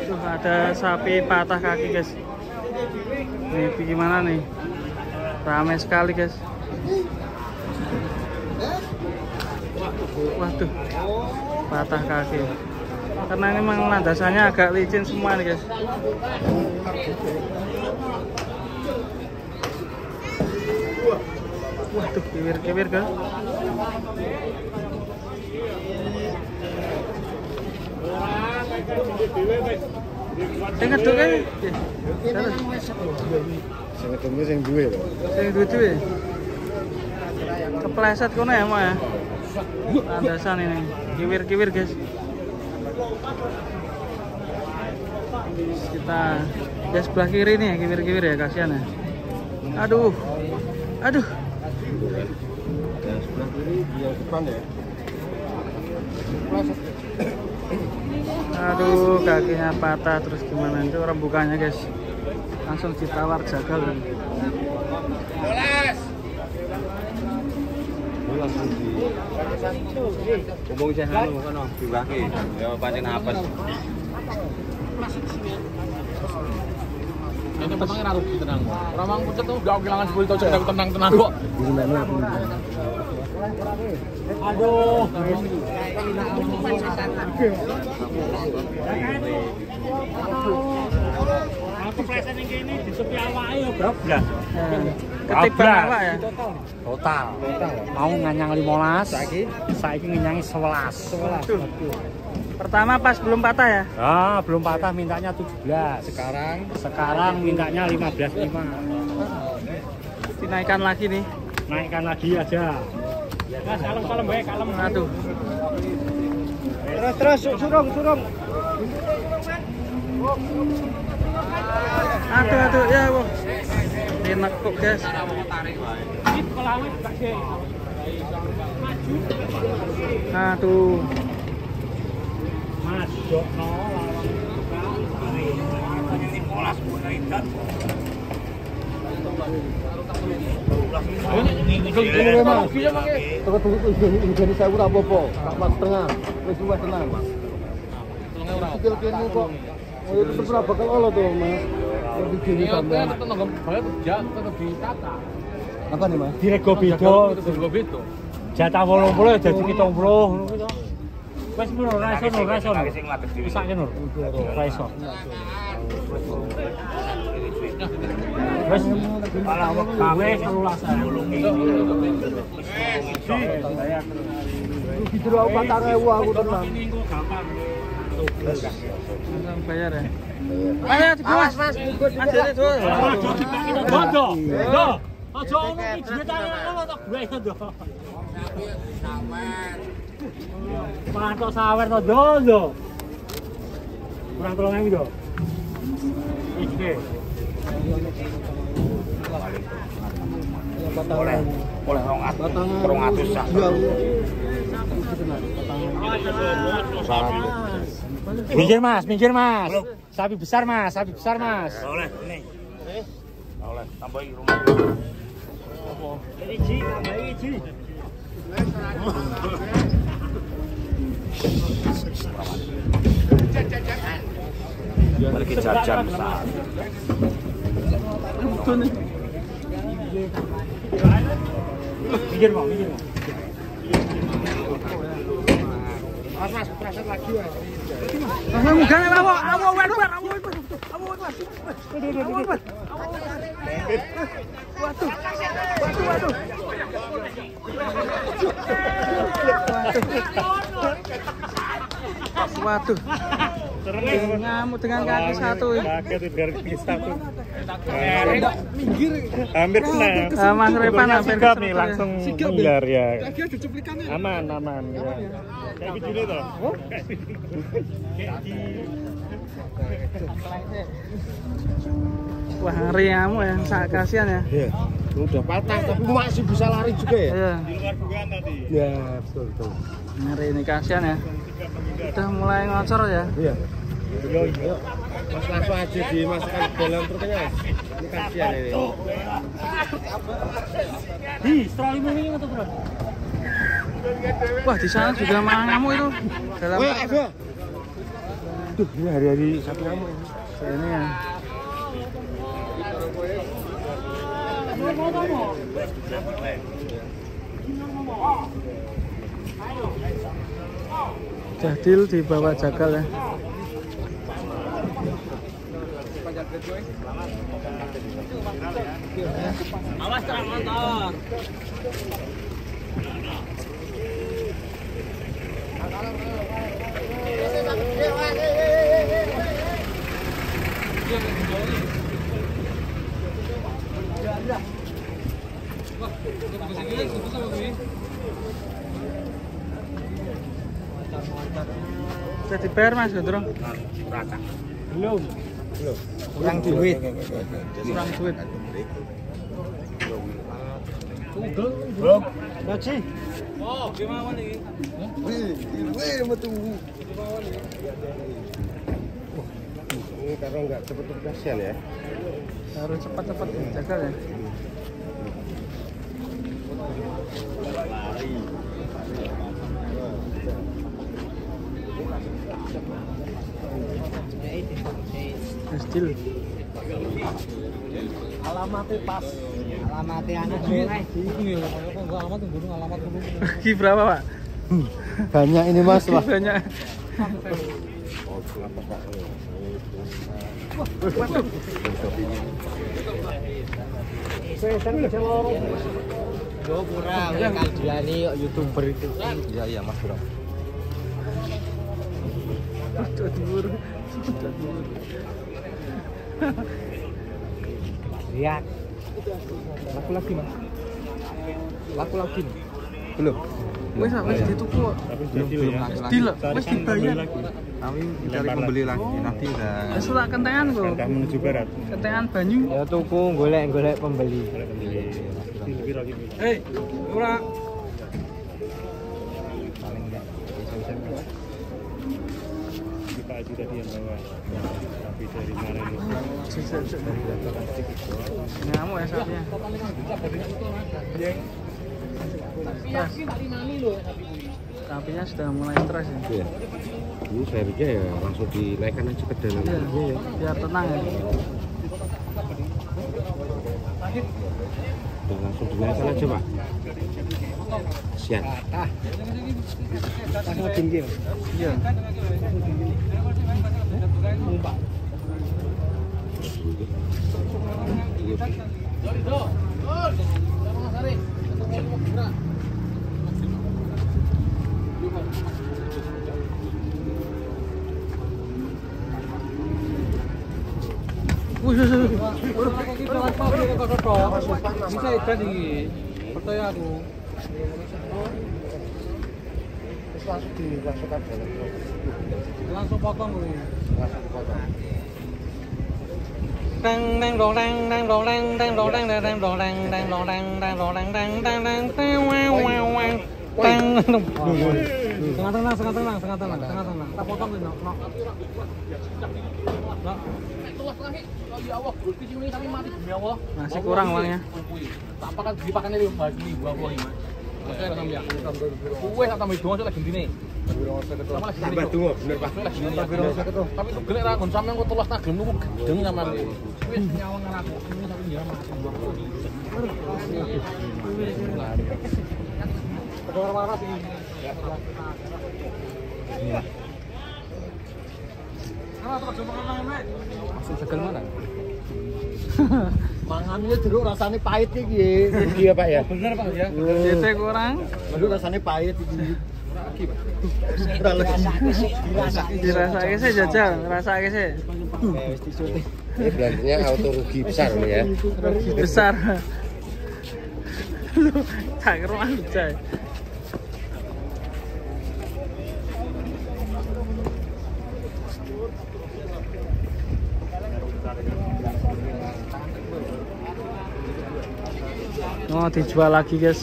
Tuh ada sapi patah kaki guys. Nih gimana nih? Ramai sekali guys. Waduh, patah kaki. Karena ini memang landasannya agak licin semua nih guys. Waduh, kiwir-kiwir kan. Ngeduk kan? Sing duwe lho. Sing duwe. Kepleset kono ya, Mak ya. Landasan ini. Kiwir-kiwir, guys. Kita ya sebelah kiri nih, kiwir-kiwir ya, kasihan ya. Aduh. Aduh. Yang sebelah kiri yang depan ya. Aduh, kakinya patah terus gimana itu rembukannya guys, langsung ditawar jagal kan. Ngomong sih anu kono diwaki ya pancen apes. Ini petangnya ratu tenang. Ramang pucet tuh gak kehilangan 10 tahun jadi tenang-tenang kok. Aduh. Aku pleset yang gini di tepi awake ya, Bro. Ketiban awak ya. Total. Mau nganyang 15, saiki ngenyang 11. Pertama pas belum patah ya? Ah, belum patah mintanya 17. Sekarang mintanya 15,5. Dinaikkan lagi nih. Naikkan lagi aja. Mas, kalem baik, kalem. Aduh. Terus surung. Aduh ya, Bu. Enak kok, guys. Aduh. Mas, Jokno Ini saya ora apa-apa, tak mas setengah. Wis luwih tenang. Sikil kene kok. Oh, itu pernah bakal olo tuh, Mas. Lebih gini sampean. tetep ditata. Apa nih, Mas? Dirego beda. Jatah 80 dadi 70 ngono kuwi to. Wis mur ora iso. Pisake nur. Ora iso. Wis ala wektu 13.000. Gitu lho 4.000 aku tenang. Langsung bayar ya. Ayo, Mas. Mas, jadi tuh. Bodo. Loh, aja ono iki duitane ngono tak gue to. Patok sawer to, Dondo. Kurang 3.000 to. Iki. Boleh 200 sak. Minggir mas. Sapi besar mas. Boleh, ini. Boleh, tambahin rumah. Ini. Balik jajan besar. Minggir, Bang. Mas, preset lagi ya. Bukan apa? Waduh. Ngamuk dengan kaki satu. Hampir kena. Mas Repan hampir sigap nih langsung minggar ya. Aman. Ya. Kayak gitu toh. Wah, ngeri kamu ya, sangat kasihan ya. Iya. Udah patah tapi masih bisa lari juga ya. Iya. Di luar dugaan tadi. Ya, betul. Ngeri ini kasihan ya. Udah mulai ngocor ya. Iya. Mas langsung aja dimasukkan ke dalam truknya. Ini kasihan ini. setelah 5 ini atau berapa? Wah, di sana juga ngamuk itu. Dalam Tuh, ini hari-hari sapi ngamuk ini. ini ya. Jadil dibawa jagal ya. Awas terang motor. Jadi bayar Mas Gendro? Belum. Kurang duit. Kurang duit. Belum. Gaji. Oh, gimana nih? Wih, metu. Ini karena nggak cepet-cepet kasihan ya. Harus cepat-cepat jagal ya. Jadil. Alamatnya pas. Alamatnya anak ini alamat gunung alamat gunung. Ki berapa, Pak? Banyak ini Mas, Ki wah. banyak. Waduh. Yo kurang Kaldiani kok YouTuber itu. Iya Mas Bro. Udah diburu. Lihat. Laku lagi Mas. Laku lagi. Belum. Wes dituku kok. Belum. Deal, wes dibayar. Kami mencari pembeli lagi. Nanti udah. Wes tak kentengan kok. Sudah menuju barat. Kentengan banyu. Ya tuku golek-golek pembeli. Hei, ora. Pak Haji tadi yang bawa sapi dari Maredo. Ngamuk ya sapinya. Sapinya sudah mulai stres ya. Iya. Ini saya pikir ya langsung dinaikkan aja ke dalam. Iya, biar tenang ya. Dan langsung dinaikkan aja Pak. Siap. Langsung tinggi. Iya. Bisa jadi percaya aku. Langsung dimasukkan dalam. Langsung potong gue. Langsung dipotong. Dang dang dong dang dang dong dang dang dong dang dang dong dang dang dong dang dang dong dang dang dang dang dang wow wow wow dang. Setengah tenang. Tak potong nih, no. Masih kurang uangnya. Tak pakan dipakannya di buah ini. Oke, sampeyan. Kuwe tak tambahi dongo lek gendine. Tambah tunggu, bener Pak. Tapi itu gelek ra nggon sampeyan kok telas tagem niku gedeng sampean. Wis nyawang aku tapi ya mati. Pedor waras iki. Iya. Ana terus mangan nek. Masuk segel mana? Mangannya jeruk rasanya pahit iki. Iya Pak ya. Bener Pak ya. JT kurang. Jeruk rasanya pahit iki. Dirasake sih jajal, rasake sih. Wis dicuti. Ini belanjanya auto rugi besar nih ya. Rugi besar. Lu tak keruan coy. Mau dijual lagi guys,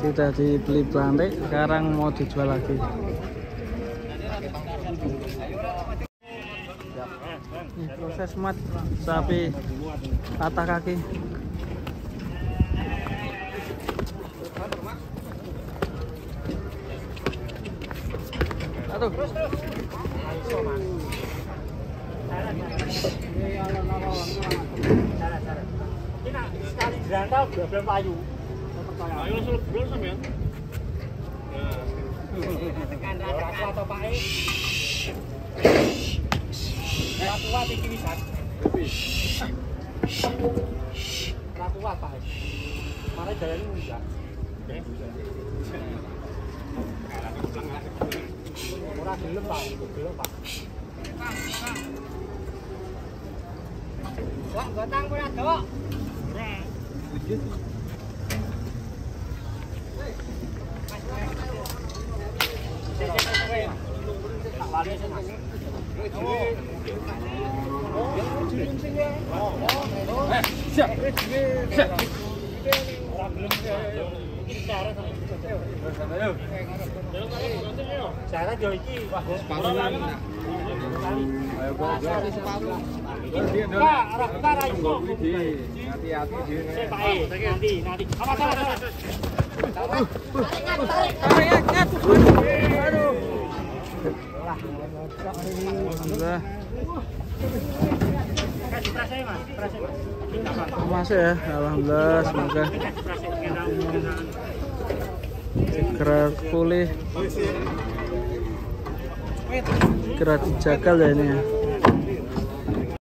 tidak dibeli Blantik, sekarang mau dijual lagi. Ini proses mat sapi patah kaki. Aduh. Ini sekali jerantau 12 payu. Ayo langsung lebur sampean. Tekan rata atau Pak E. Ratuan iki wisan. Ratuan Pak E. Mare jalan munggah. Ora gelem Pak, gelem Pak. Wah, gotang ora, Dok. Ora. Cara yo iki separuhan. Ayo kok separuh. Enggak, arah utara iso. Hati-hati dhewe. Nanti. Awas. Tarik. Aduh. Alhamdulillah. Masuk ya, alhamdulillah, semoga segera pulih, segera dijagal ya ini ya.